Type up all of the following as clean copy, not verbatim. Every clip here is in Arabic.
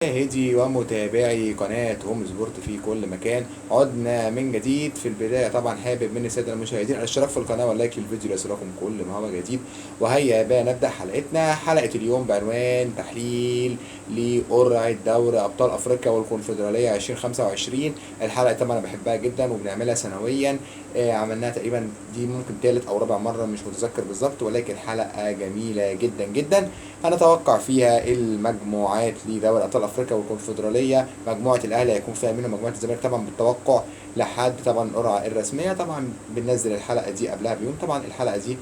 مشاهدي ومتابعي قناة هوم سبورت في كل مكان، عدنا من جديد. في البداية طبعا حابب من السادة المشاهدين الاشتراك في القناة واللايك للفيديو ليصلكم كل ما هو جديد. وهيا بقى نبدأ حلقتنا. حلقة اليوم بعنوان تحليل لقرعة دوري أبطال أفريقيا والكونفدرالية 2025. الحلقة طبعا أنا بحبها جدا وبنعملها سنويا. عملناها تقريبا دي ممكن تالت أو رابع مرة، مش متذكر بالظبط، ولكن حلقة جميلة جدا جدا. هنتوقع فيها المجموعات لدوري ابطال افريقيا والكونفدراليه. مجموعه الاهلي هيكون فيها منهم، مجموعه الزمالك طبعا بالتوقع لحد طبعا القرعه الرسميه. طبعا بننزل الحلقه دي قبلها بيوم. طبعا الحلقه دي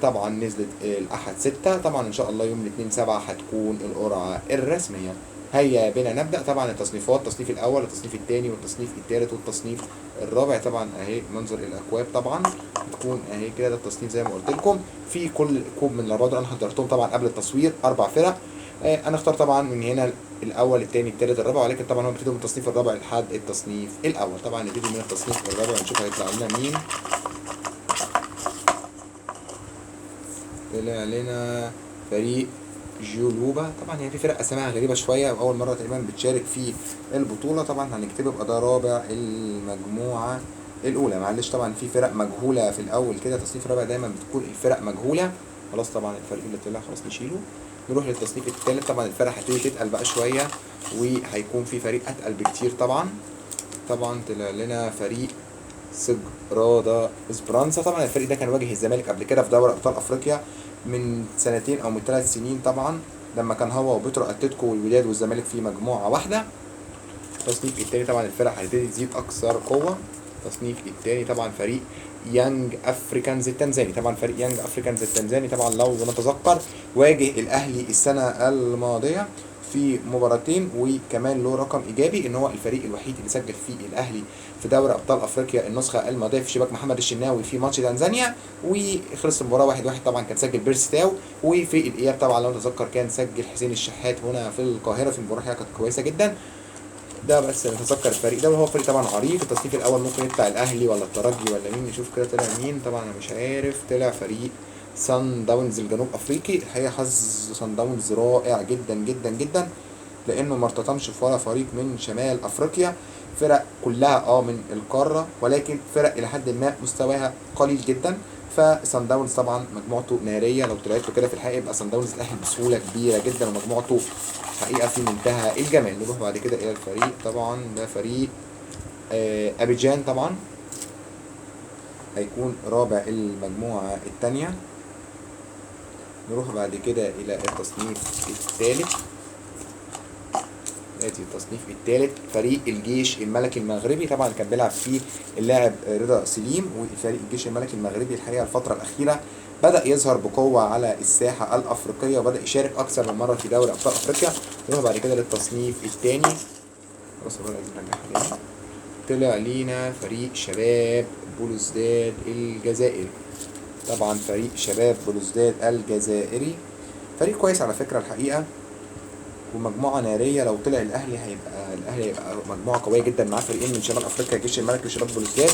طبعا نزلت الاحد 6. طبعا ان شاء الله يوم الاثنين 7 هتكون القرعه الرسميه. هيا بنا نبدا. طبعا التصنيفات: التصنيف الاول والتصنيف الثاني والتصنيف الثالث والتصنيف الرابع. طبعا اهي منظر الاكواب طبعا بتكون اهي كده. ده التصنيف زي ما قلت لكم. في كل كوب من الاربعه دول انا حضرتهم طبعا قبل التصوير، اربع فرق. انا اختار طبعا من هنا الاول الثاني الثالث الرابع، ولكن طبعا هم بيبتدوا من التصنيف الرابع لحد التصنيف الاول. طبعا نبتدي من التصنيف الرابع ونشوف هيطلع لنا مين. طلع لنا فريق جيولوبا. طبعا هي في فرق اساميها غريبه شويه واول مره تقريبا بتشارك في البطوله. طبعا هنكتبه يبقى ده رابع المجموعه الاولى. معلش طبعا في فرق مجهوله في الاول كده. التصنيف الرابع دايما بتكون الفرق مجهوله. خلاص طبعا الفريق اللي طلع خلاص نشيله. نروح للتصنيف الثالث. طبعا الفرق هتبتدي تتقل بقى شويه وهيكون في فريق اتقل بكتير. طبعا طلع لنا فريق سجرادا اسبرانسا. طبعا الفريق ده كان واجه الزمالك قبل كده في دوري ابطال افريقيا من سنتين او من 3 سنين. طبعا لما كان هو وبترو اتلتيكو والوداد والزمالك في مجموعه واحده. التصنيف الثاني طبعا الفرق هتبتدي تزيد اكثر قوه. التصنيف الثاني طبعا فريق يانج افريكانز التنزاني. طبعا فريق يانج افريكانز التنزاني طبعا لو نتذكر واجه الاهلي السنه الماضيه في مباراتين، وكمان له رقم ايجابي ان هو الفريق الوحيد اللي سجل فيه الاهلي في دوري ابطال افريقيا النسخه الماضيه في شباك محمد الشناوي في ماتش تنزانيا، وخلص المباراه 1-1. طبعا كان سجل بيرسي تاو، وفي الاياب طبعا لو نتذكر كان سجل حسين الشحات هنا في القاهره في مباراه كانت كويسه جدا. ده بس نتذكر الفريق ده، وهو فريق طبعا عريق. التصنيف الاول ممكن يطلع الاهلي ولا الترجي ولا مين. نشوف كده طلع مين. طبعا انا مش عارف. طلع فريق سان داونز الجنوب افريقي. الحقيقه حظ سان داونز رائع جدا جدا جدا، لانه ما ارتطمش في ولا فريق من شمال افريقيا. فرق كلها من القاره، ولكن فرق الى حد ما مستواها قليل جدا. فسان داونز طبعا مجموعته ناريه. لو طلعت له كده في الحقيقه يبقى سان داونز الاهلي بسهوله كبيره جدا، ومجموعته حقيقه في منتهى الجمال. نروح بعد كده الى الفريق. طبعا ده فريق ابيجان. طبعا هيكون رابع المجموعه الثانيه. نروح بعد كده الى التصنيف الثالث. ادي التصنيف الثالث فريق الجيش الملكي المغربي. طبعا كان بيلعب فيه اللاعب رضا سليم. وفريق الجيش الملكي المغربي الحقيقه الفتره الاخيره بدأ يظهر بقوة على الساحة الأفريقية، وبدأ يشارك أكثر من مرة في دوري أبطال أفريقيا. نروح بعد كده للتصنيف الثاني. طلع لينا فريق شباب بلوزداد الجزائري. طبعا فريق شباب بلوزداد الجزائري فريق كويس على فكرة الحقيقة، ومجموعة نارية. لو طلع الأهلي هيبقى مجموعة قوية جدا معاه فريقين من شمال أفريقيا، الجيش الملكي وشباب بلوزداد.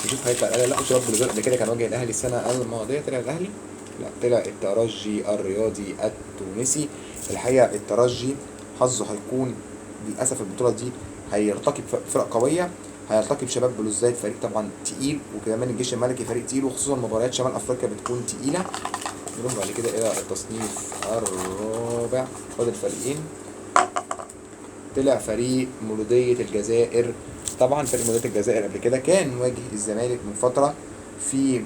نشوف هيطلع الأهلي. لا، شباب بلوزداد قبل كده كان واجه الأهلي السنة الماضية. طلع الأهلي؟ لا، طلع الترجي الرياضي التونسي. الحقيقة الترجي حظه هيكون للأسف البطولة دي هيرتقي بفرق قوية. هيلتقي بشباب بلوزداد فريق طبعا تقيل، وكمان الجيش الملكي فريق تقيل، وخصوصا مباريات شمال أفريقيا بتكون تقيلة. نروح بعد كده إلى التصنيف الرابع. فاضل فريقين. طلع فريق مولودية الجزائر. طبعا فريق مولودية الجزائر قبل كده كان واجه الزمالك من فترة في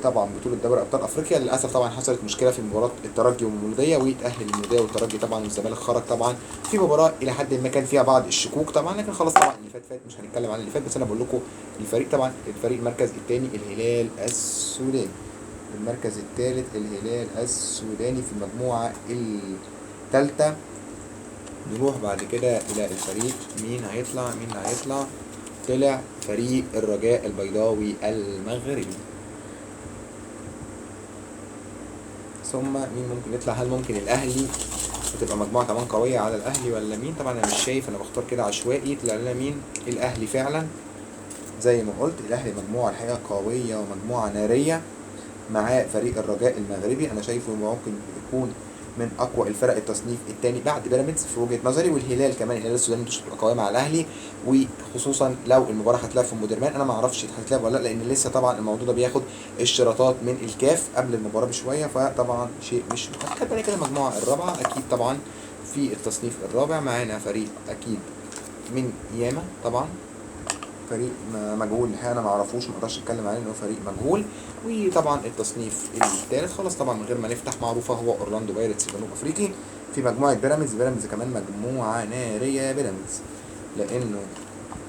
طبعا بطولة دوري أبطال أفريقيا. للأسف طبعا حصلت مشكلة في مباراة الترجي والمولودية، ويتأهل المولودية والترجي طبعا، والزمالك خرج طبعا في مباراة إلى حد ما كان فيها بعض الشكوك طبعا. لكن خلاص طبعا اللي فات مش هنتكلم عن اللي فات. بس أنا بقول لكم الفريق طبعا الفريق المركز الثاني الهلال السوداني. المركز الثالث الهلال السوداني في المجموعة الثالثة. نروح بعد كده إلى الفريق. مين هيطلع؟ طلع فريق الرجاء البيضاوي المغربي. ثم مين ممكن يطلع؟ هل ممكن الأهلي وتبقى مجموعة كمان قوية على الأهلي ولا مين؟ طبعا أنا مش شايف، أنا بختار كده عشوائي. طلع لنا مين؟ الأهلي فعلا زي ما قلت. الأهلي مجموعة الحقيقة قوية ومجموعة نارية. معاه فريق الرجاء المغربي. أنا شايفه ممكن يكون من اقوى الفرق التصنيف الثاني بعد بيراميدز في وجهه نظري، والهلال كمان، الهلال السوداني مش هتبقى قويه مع الاهلي، وخصوصا لو المباراه هتلعب في مودرمان. انا ما اعرفش هتلعب ولا لا، لان لسه طبعا الموضوع ده بياخد اشتراطات من الكاف قبل المباراه بشويه، فطبعا شيء مش متاكد. بعد كده المجموعه الرابعه اكيد طبعا في التصنيف الرابع معانا فريق اكيد من ياما طبعا، فريق مجهول الحقيقه، انا ما اعرفوش، ما اقدرش اتكلم عليه ان هو فريق مجهول. وطبعا التصنيف الثالث خلاص طبعا من غير ما نفتح معروفه، هو اورلاندو بايرتس جنوب افريقي في مجموعه بيراميدز. بيراميدز كمان مجموعه ناريه بيراميدز، لانه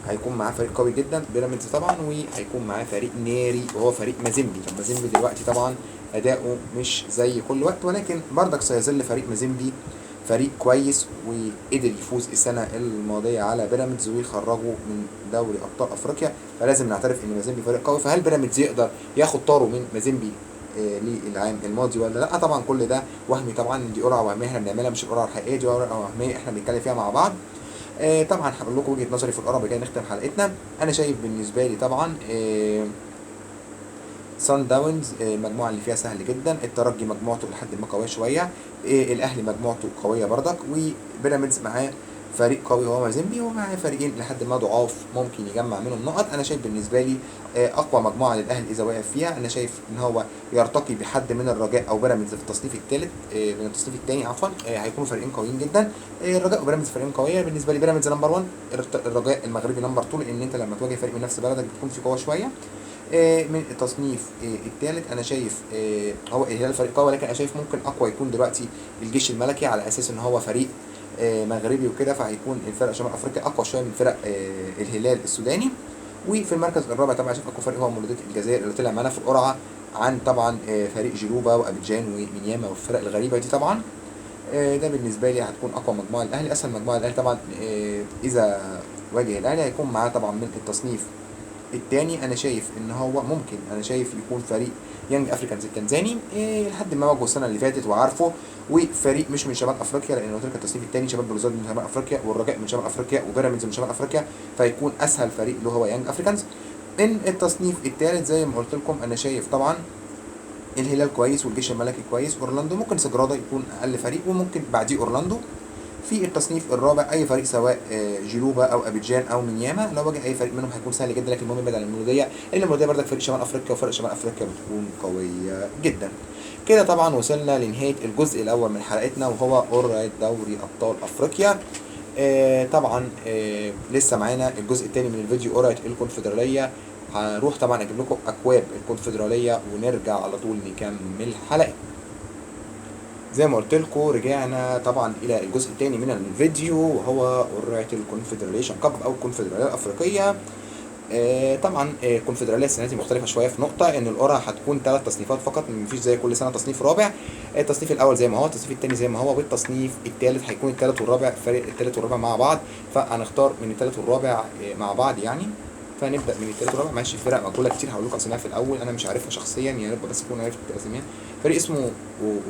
هيكون معاه فريق قوي جدا بيراميدز طبعا، وهيكون معاه فريق ناري وهو فريق مازيمبي. طب مازيمبي دلوقتي طبعا اداؤه مش زي كل وقت، ولكن برضك سيظل فريق مازيمبي فريق كويس، وقدر يفوز السنه الماضيه على بيراميدز ويخرجه من دوري ابطال افريقيا، فلازم نعترف ان مازيمبي فريق قوي. فهل بيراميدز يقدر ياخد طاره من مازيمبي للعام الماضي ولا لا؟ طبعا كل ده وهمي، طبعا دي قرعه وهميه احنا بنعملها، مش القرعه الحقيقيه، دي قرعه وهميه احنا بنتكلم فيها مع بعض. طبعا هقول لكم وجهه نظري في القرعه كده نختم حلقتنا. انا شايف بالنسبه لي طبعا سان داونز المجموعه اللي فيها سهل جدا، الترجي مجموعته لحد ما قويه شويه، الاهلي مجموعته قويه برضك، وبيراميدز معاه فريق قوي هو مازيمبي، ومعاه فريقين لحد ما ضعاف ممكن يجمع منهم نقط. انا شايف بالنسبه لي اقوى مجموعه للاهلي اذا وقف فيها، انا شايف ان هو يرتقي بحد من الرجاء او بيراميدز في التصنيف الثالث، من التصنيف الثاني عفوا. هيكونوا فريقين قويين جدا، الرجاء وبيراميدز فريقين قويه. بالنسبه لي بيراميدز نمبر 1، الرجاء المغربي نمبر 2، لان انت لما تواجه فريق من نفس بلدك بتكون في قوه شويه. من التصنيف الثالث انا شايف هو الهلال فريق قوي، ولكن انا شايف ممكن اقوى يكون دلوقتي الجيش الملكي، على اساس ان هو فريق مغربي وكده، فهيكون الفرق شمال افريقيا اقوى شويه من فرق الهلال السوداني. وفي المركز الرابع طبعا شايف اقوى فريق هو مولوديه الجزائر اللي طلع معانا في القرعه، عن طبعا فريق جيلوبا وابيجان ومنياما والفرق الغريبه دي طبعا. ده بالنسبه لي هتكون اقوى مجموعه الاهلي. اسهل مجموعه الاهلي طبعا اذا واجه الاهلي هيكون معاه طبعا من التصنيف الثاني، انا شايف ان هو ممكن، انا شايف يكون فريق يانج افريكانز التنزاني لحد ما واجهه السنه اللي فاتت وعارفه، وفريق مش من شمال افريقيا، لان قلت لك التصنيف الثاني شباب بلوزداد من شمال افريقيا، والرجاء من شمال افريقيا، وبيراميدز من شمال افريقيا، فيكون اسهل فريق اللي هو يانج افريكانز. ان التصنيف الثالث زي ما قلت لكم انا شايف طبعا الهلال كويس، والجيش الملكي كويس، اورلاندو ممكن سجراده يكون اقل فريق، وممكن بعديه اورلاندو. في التصنيف الرابع اي فريق سواء جيلوبا او ابيجان او منياما، لو واجه اي فريق منهم هيكون سهل جدا، لكن المهم يبعد عن المولوديه، لان المولوديه برضك فريق شمال افريقيا، وفرق شمال افريقيا بتكون قويه جدا. كده طبعا وصلنا لنهايه الجزء الاول من حلقتنا، وهو قرعه دوري ابطال افريقيا. طبعا لسه معانا الجزء الثاني من الفيديو قرعه الكونفدراليه. هنروح طبعا اجيب لكم اكواب الكونفدراليه ونرجع على طول نكمل حلقه. زي ما قلت لكم رجعنا طبعا الى الجزء الثاني من الفيديو، وهو قرعه الكونفدراليشن كاب او الكونفدراليه الافريقيه. طبعا الكونفدراليه السنه دي مختلفه شويه في نقطه، ان القرعه هتكون 3 تصنيفات فقط، مفيش زي كل سنه تصنيف رابع. التصنيف الاول زي ما هو، التصنيف الثاني زي ما هو، والتصنيف الثالث هيكون الثالث والرابع، الفريق الثالث والرابع مع بعض، فهنختار من الثالث والرابع مع بعض يعني. فنبدا من الثالث والرابع. ماشي، فرق مجهوله كتير هقول لكم اساميها في الاول، انا مش عارفها شخصيا، يا رب بس اكون عرفت اساميها. فريق اسمه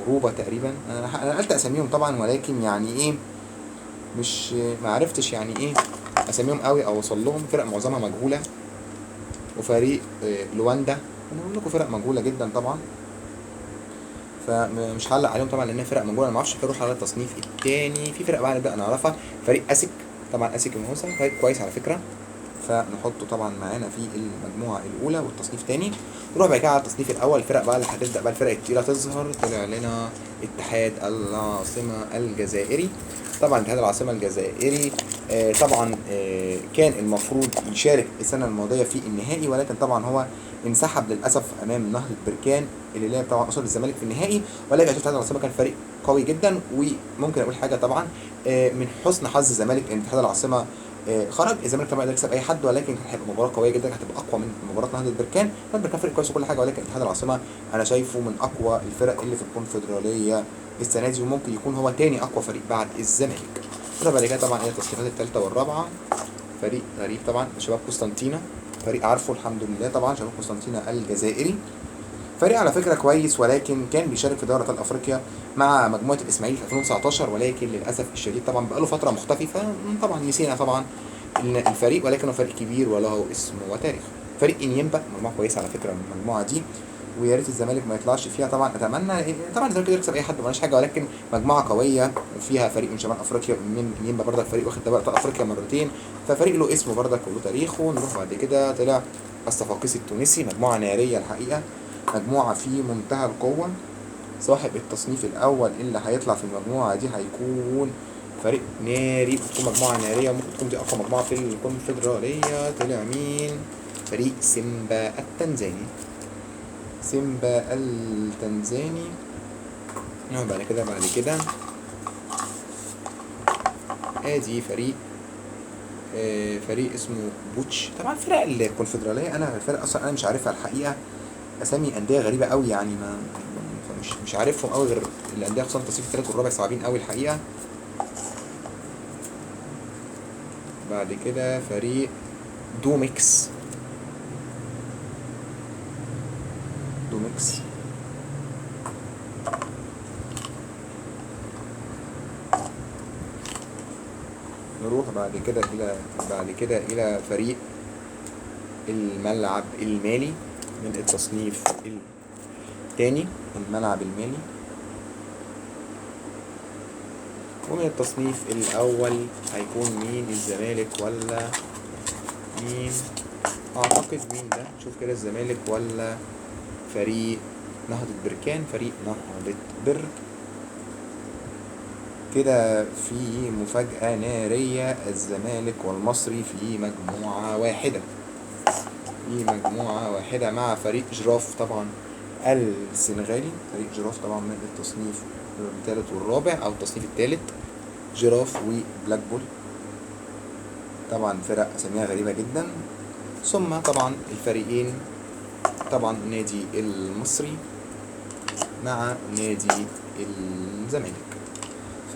روبا تقريبا، انا نقلت اساميهم طبعا، ولكن يعني ايه، مش ما عرفتش يعني ايه اساميهم قوي او اوصل لهم. فرق معظمها مجهوله. وفريق لواندا، انا بقول لكم فرق مجهوله جدا طبعا، فمش هعلق عليهم طبعا لانها فرق مجهوله، انا ما اعرفش. نروح على التصنيف الثاني، في فرق بقى نبدا نعرفها. فريق اسك، طبعا اسك الموسى فريق كويس على فكره، فنحطه طبعا معانا في المجموعه الاولى والتصنيف الثاني. نروح بقى كده على التصنيف الاول، الفرق بقى اللي هتبدا بقى الفرق التقيله تظهر. طلع لنا اتحاد العاصمه الجزائري. طبعا اتحاد العاصمه الجزائري طبعا كان المفروض يشارك السنه الماضيه في النهائي، ولكن طبعا هو انسحب للاسف امام نهضه بركان اللي لعب طبعا قصاد الزمالك في النهائي. ولكن اتحاد العاصمه كان فريق قوي جدا. وممكن اقول حاجه طبعا، من حسن حظ الزمالك ان اتحاد العاصمه خرج. الزمالك طبعا يقدر يكسب اي حد، ولكن كان هيبقى مباراه قويه جدا، هتبقى اقوى من مباراه نهضه بركان. نهضه بركان فريق كويس وكل حاجه، ولكن اتحاد العاصمه انا شايفه من اقوى الفرق اللي في الكونفدراليه السنه دي، وممكن يكون هو تاني اقوى فريق بعد الزمالك. بعد كده طبعا هي التصنيفات الثالثه والرابعه. فريق غريب طبعا، شباب قسطنطينه، فريق عارفه الحمد لله طبعا، شباب قسطنطينه الجزائري. فريق على فكره كويس، ولكن كان بيشارك في دوري ابطال افريقيا مع مجموعه الاسماعيلي في 2019، ولكن للاسف الشديد طبعا بقاله فتره مختفي، فطبعا نسينا طبعا الفريق، ولكنه فريق كبير وله اسم وتاريخ. فريق انيمبا مجموعه كويسه على فكره المجموعه دي. ويا ريت الزمالك ما يطلعش فيها طبعا. اتمنى طبعا الزمالك يكسب اي حد مالناش حاجه، ولكن مجموعه قويه وفيها فريق من شمال افريقيا، من ينبع برضك فريق واخد دوري ابطال افريقيا مرتين، ففريق له اسمه برضك وله تاريخه. نروح بعد كده طلع الصفاقسي التونسي، مجموعه ناريه الحقيقه، مجموعه في منتهى القوه. صاحب التصنيف الاول اللي هيطلع في المجموعه دي هيكون فريق ناري، بتكون مجموعه ناريه، ممكن تكون دي اقوى مجموعه في الكونفدراليه. طلع مين؟ فريق سيمبا التنزاني. سيمبا التنزاني. بعد كده ادي فريق فريق اسمه بوتش. طبعا فرق الكونفدراليه انا الفرق اصلا انا مش عارفها الحقيقه، اسامي انديه غريبه قوي يعني، ما مش عارفهم قوي غير الانديه، خصوصا التصنيف الثالث والرابع صعبين قوي الحقيقه. بعد كده فريق دوميكس. دوميكس نروح بعد كده الى فريق الملعب المالي من التصنيف الثاني، الملعب المالي. ومن التصنيف الاول هيكون مين؟ الزمالك ولا مين؟ اعتقد مين ده؟ شوف كده، الزمالك ولا فريق نهضة بركان؟ فريق نهضة برك. كده في مفاجأة نارية، الزمالك والمصري في مجموعة واحدة مع فريق جراف طبعا السنغالي. فريق جراف طبعا من التصنيف الثالث والرابع او التصنيف الثالث، جراف وبلاك بول. طبعا فرق اساميها غريبة جدا. ثم طبعا الفريقين، طبعا نادي المصري مع نادي الزمالك.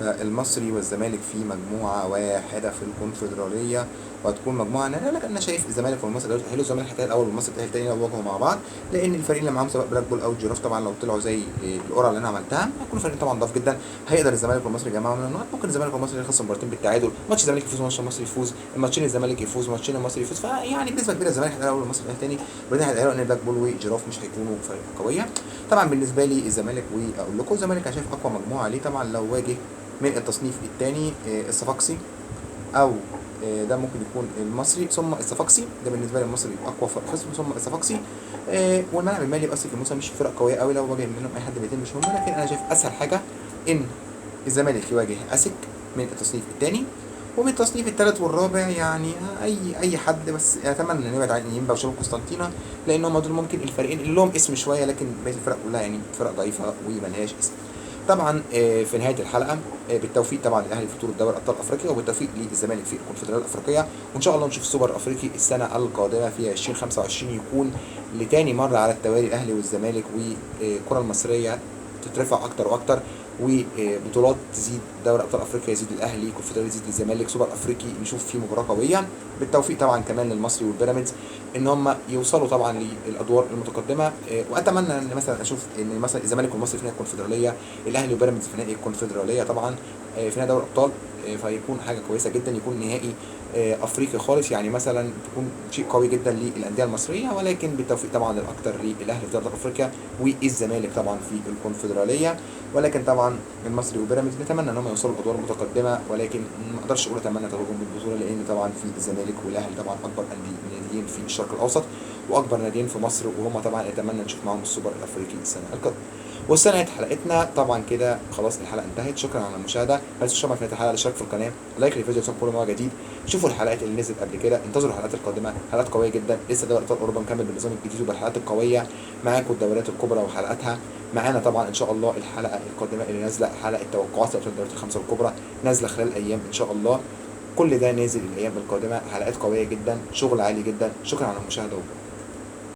فالمصري والزمالك في مجموعة واحدة في الكونفدرالية، وهتكون مجموعة نارية. لكن أنا شايف الزمالك والمصري هيحلوا، الزمالك هيتأهل الأول والمصري هيتأهل تاني لو واجهوا مع بعض، لأن الفريقين اللي معاهم سواء بلاك بول أو جيراف طبعا لو طلعوا زي القرعة اللي أنا عملتها هيكونوا فريقين طبعا ضعاف جدا. هيقدر الزمالك والمصري يجمعوا من النقط، ممكن الزمالك والمصري يخسروا مباراتين بالتعادل، ماتش الزمالك يفوز وماتش المصري يفوز، الماتشين الزمالك يفوز وماتشين المصري يفوز. فيعني بنسبة كبيرة الزمالك هيتأهل الأول والمصري هيتأهل تاني، وبعدين هيتأهلوا إن بلاك بول وجيراف مش هيكونوا فريق قوية. طبعا بالنسبة لي الزمالك، وأقول لكم الزمالك أنا شايف أقوى مجموعة ليه طبعا لو واجه من التصنيف الثاني الصفاقسي، او ده ممكن يكون المصري ثم الصفاقسي. ده بالنسبه لي المصري اقوى خصم ثم الصفاقسي. والملعب المالي اصلا في الموسم مش فرق قويه قوي، لو واجه منهم اي حد بالاثنين مش مهم. لكن انا شايف اسهل حاجه ان الزمالك يواجه اسك من التصنيف الثاني، ومن التصنيف الثالث والرابع يعني اي حد، بس اتمنى ان يبعد عن ينبع وشباب قسطنطينه، لان هم دول ممكن الفريقين اللي لهم اسم شويه، لكن بقيه الفرق كلها يعني فرق ضعيفه وملهاش اسم. طبعا في نهايه الحلقه بالتوفيق طبعا للاهلي في بطوله دوري ابطال افريقيا، وبالتوفيق للزمالك في الكونفدراليه الافريقيه، وان شاء الله نشوف السوبر افريقي السنه القادمه في 2025 يكون لتاني مره على التوالي الاهلي والزمالك، والكره المصريه تترفع اكتر واكتر، وبطولات تزيد، دوري ابطال افريقيا يزيد الاهلي، كونفدراليه يزيد الزمالك، سوبر افريقي نشوف فيه مباراه قويه. بالتوفيق طبعا كمان للمصري والبيراميدز ان هم يوصلوا طبعا للادوار المتقدمه. واتمنى ان مثلا اشوف ان مثلا الزمالك والمصري في نهائي الكونفدراليه، الاهلي وبيراميدز في نهائي الكونفدراليه طبعا في نهائي دوري الابطال. فيكون حاجه كويسه جدا، يكون نهائي افريقي خالص يعني، مثلا تكون شيء قوي جدا للانديه المصريه. ولكن بالتوفيق طبعا الاكثر للاهلي في دوري افريقيا، والزمالك طبعا في الكونفدراليه. ولكن طبعا المصري وبيراميدز نتمنى ان هم يوصلوا لادوار متقدمه، ولكن ما اقدرش اقول اتمنى تتويجهم بالبطوله، لان طبعا في الزمالك والاهلي طبعا اكبر ناديين في الشرق الاوسط واكبر ناديين في مصر، وهم طبعا اتمنى نشوف معاهم السوبر الافريقي السنه القادمه. والسنه حلقتنا طبعا كده خلاص، الحلقه انتهت. شكرا على المشاهده، ما تنسوش في نهايه الحلقه الاشتراك في القناه، لايك للفيديو عشان كل ما جديد. شوفوا الحلقات اللي نزلت قبل كده، انتظروا الحلقات القادمه، حلقات قويه جدا. لسه دوري ابطال اوروبا مكمل بالنظام الجديد وبالحلقات القويه معاكم، الدوريات الكبرى وحلقاتها معانا طبعا ان شاء الله. الحلقه القادمه اللي نازله حلقه توقعات الدوريات الخمسه الكبرى، نازله خلال ايام ان شاء الله. كل ده نازل الايام القادمه، حلقات قويه جدا، شغل عالي جدا. شكرا على المشاهده.